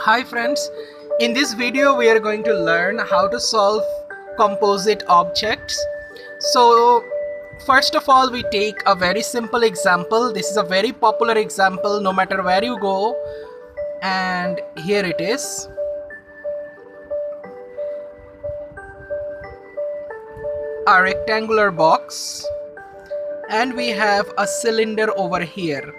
Hi friends, in this video we are going to learn how to solve composite objects. So first of all, we take a very simple example. This is a very popular example no matter where you go, and here it is. A rectangular box, and we have a cylinder over here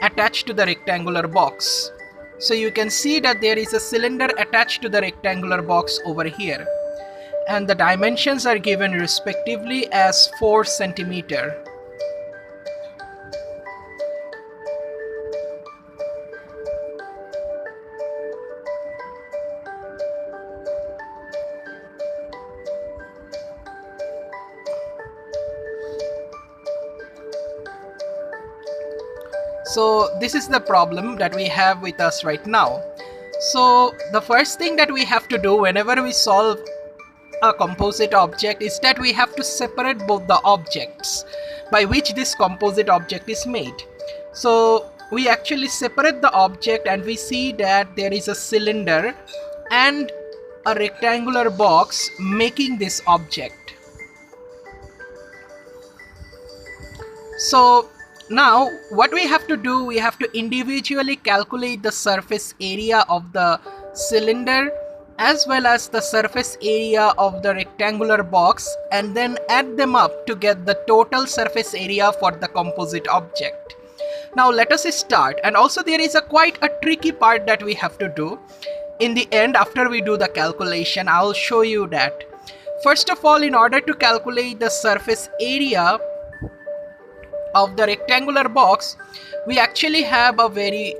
attached to the rectangular box. So you can see that there is a cylinder attached to the rectangular box over here, and the dimensions are given respectively as 4 centimeter. So this is the problem that we have with us right now. So the first thing that we have to do whenever we solve a composite object is that we have to separate both the objects by which this composite object is made. So we actually separate the object and we see that there is a cylinder and a rectangular box making this object. So now what we have to do, we have to individually calculate the surface area of the cylinder as well as the surface area of the rectangular box, and then add them up to get the total surface area for the composite object. Now let us start, and also there is quite a tricky part that we have to do. In the end, after we do the calculation, I will show you that. First of all, in order to calculate the surface area of the rectangular box, we actually have a very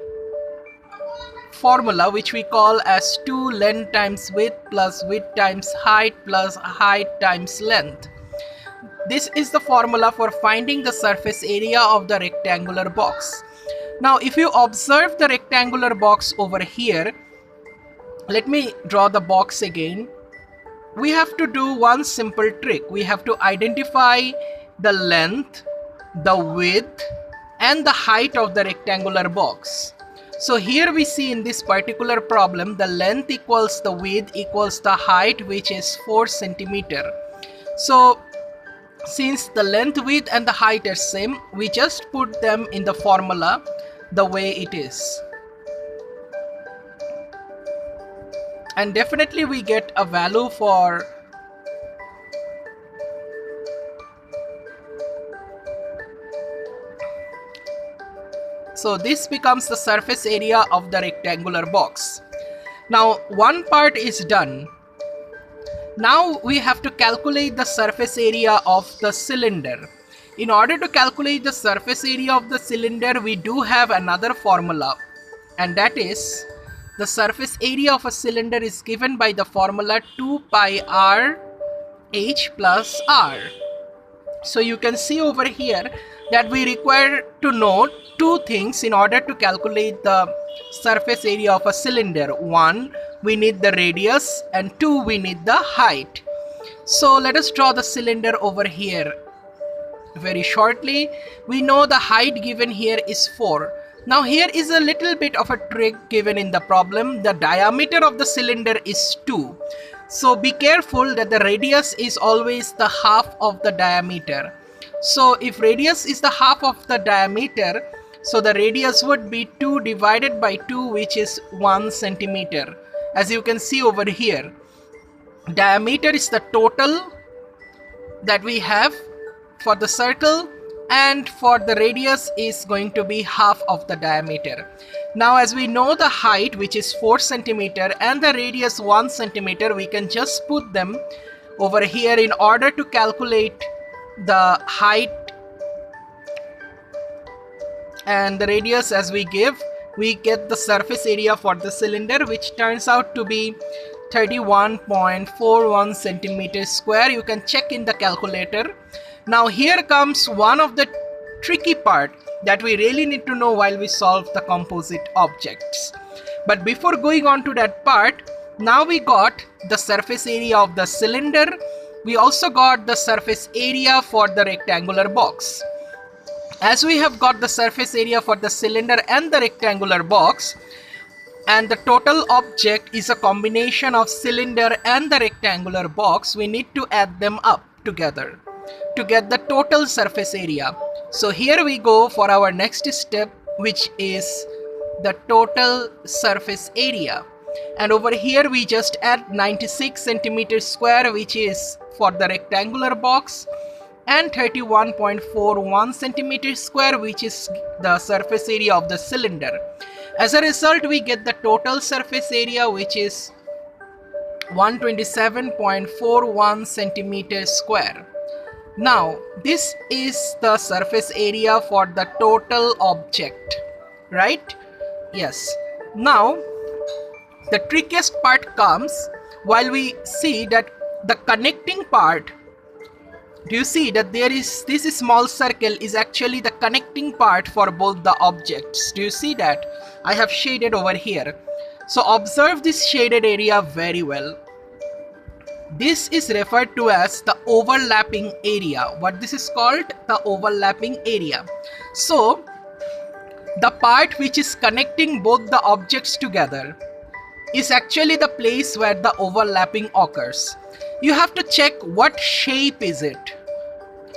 formula which we call as 2 length times width plus width times height plus height times length. This is the formula for finding the surface area of the rectangular box. Now if you observe the rectangular box over here, let me draw the box again. We have to do one simple trick. We have to identify the length, the width and the height of the rectangular box. So here we see in this particular problem, the length equals the width equals the height, which is 4 centimeter. So since the length, width and the height are same, we just put them in the formula the way it is, and definitely we get a value for so this becomes the surface area of the rectangular box. Now one part is done. Now we have to calculate the surface area of the cylinder. In order to calculate the surface area of the cylinder, we do have another formula, and that is the surface area of a cylinder is given by the formula 2 pi r h plus r. So you can see over here that we require to know two things in order to calculate the surface area of a cylinder. One, we need the radius, and two, we need the height. So let us draw the cylinder over here very shortly. We know the height given here is 4. Now here is a little bit of a trick given in the problem. The diameter of the cylinder is 2. So be careful that the radius is always the half of the diameter. So if radius is the half of the diameter, so the radius would be 2 divided by 2, which is 1 centimeter. As you can see over here, diameter is the total that we have for the circle, and for the radius is going to be half of the diameter. Now as we know the height, which is 4 centimeter, and the radius 1 centimeter, we can just put them over here in order to calculate the height and the radius. As we give, we get the surface area for the cylinder, which turns out to be 31.41 centimeters square. You can check in the calculator. Now here comes one of the tricky part that we really need to know while we solve the composite objects. But before going on to that part, now we got the surface area of the cylinder. We also got the surface area for the rectangular box. As we have got the surface area for the cylinder and the rectangular box, and the total object is a combination of cylinder and the rectangular box, we need to add them up together to get the total surface area. So here we go for our next step, which is the total surface area. And over here we just add 96 centimeters square, which is for the rectangular box, and 31.41 centimeters square, which is the surface area of the cylinder. As a result, we get the total surface area, which is 127.41 centimeters square. Now this is the surface area for the total object, right? Yes. Now the trickiest part comes while we see that the connecting part. Do you see that there is this small circle is actually the connecting part for both the objects? Do you see that? I have shaded over here. So observe this shaded area very well. This is referred to as the overlapping area. What this is called? The overlapping area. So the part which is connecting both the objects together is actually the place where the overlapping occurs. You have to check what shape is it,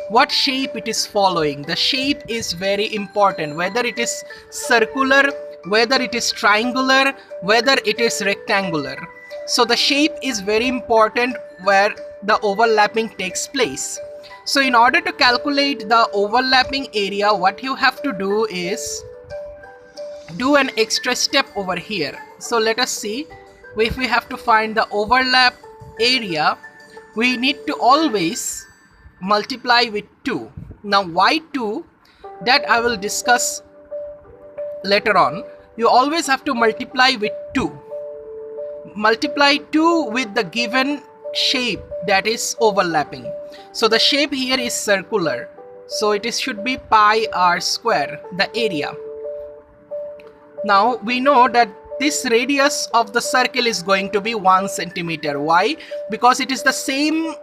what shape it is following. The shape is very important, whether it is circular, whether it is triangular, whether it is rectangular. So the shape is very important where the overlapping takes place. So in order to calculate the overlapping area, what you have to do is do an extra step over here. So let us see, if we have to find the overlap area, we need to always multiply with 2. Now why 2? That I will discuss later on. You always have to multiply with 2. Multiply 2 with the given shape that is overlapping. So the shape here is circular, so it should be pi r square, the area. Now we know that this radius of the circle is going to be 1 centimeter. Why? Because it is the same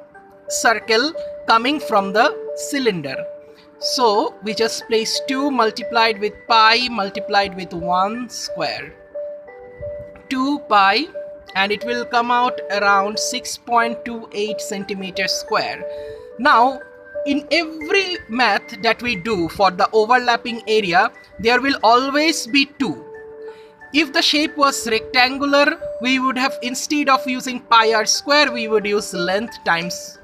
circle coming from the cylinder. So we just place 2 multiplied with pi multiplied with 1 square. 2 pi, and it will come out around 6.28 centimeters square. Now in every math that we do for the overlapping area, there will always be 2. If the shape was rectangular, we would have, instead of using pi r square, we would use length times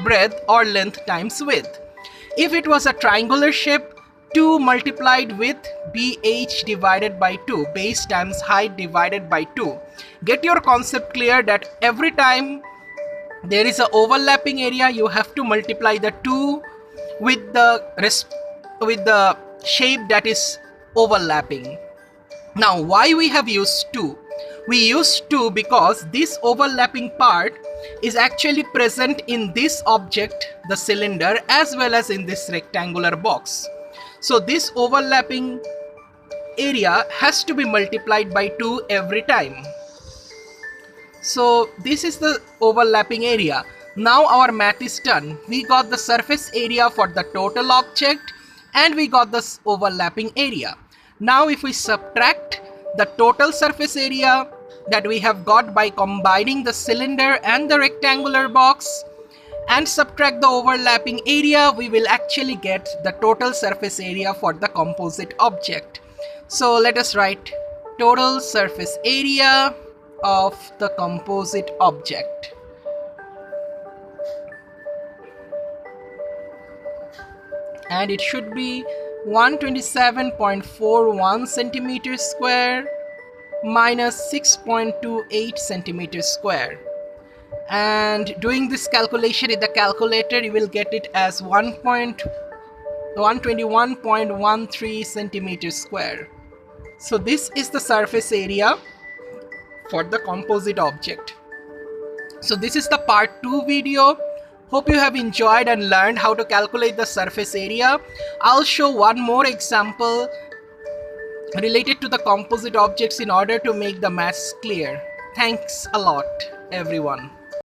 breadth or length times width. If it was a triangular shape, 2 multiplied with bh divided by 2, base times height divided by 2. Get your concept clear that every time there is an overlapping area, you have to multiply the 2 with the shape that is overlapping. Now why we have used 2? We use 2 because this overlapping part is actually present in this object, the cylinder, as well as in this rectangular box. So this overlapping area has to be multiplied by 2 every time. So this is the overlapping area. Now our math is done. We got the surface area for the total object and we got this overlapping area. Now if we subtract the total surface area that we have got by combining the cylinder and the rectangular box and subtract the overlapping area, we will actually get the total surface area for the composite object. So let us write total surface area of the composite object. And it should be 127.41 centimeters square minus 6.28 centimeters square. And doing this calculation in the calculator, you will get it as 121.13 centimeters square. So this is the surface area for the composite object. So this is the part 2 video. Hope you have enjoyed and learned how to calculate the surface area. I'll show one more example related to the composite objects in order to make the maths clear. Thanks a lot, everyone.